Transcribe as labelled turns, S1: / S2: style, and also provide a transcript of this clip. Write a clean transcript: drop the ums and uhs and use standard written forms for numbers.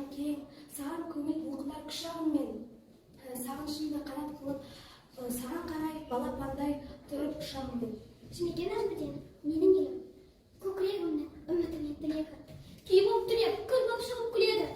S1: ашқан кең, саған көңіл оқылар құшағым мен. Сағынышымды қанат қылып, саған қарай балапандай тұрып құшағым мен.
S2: Шімекен әмірден менің елім, көкірегімнің үміті мен тілегі. Күй болып түлеп, күн болып шығып күледі.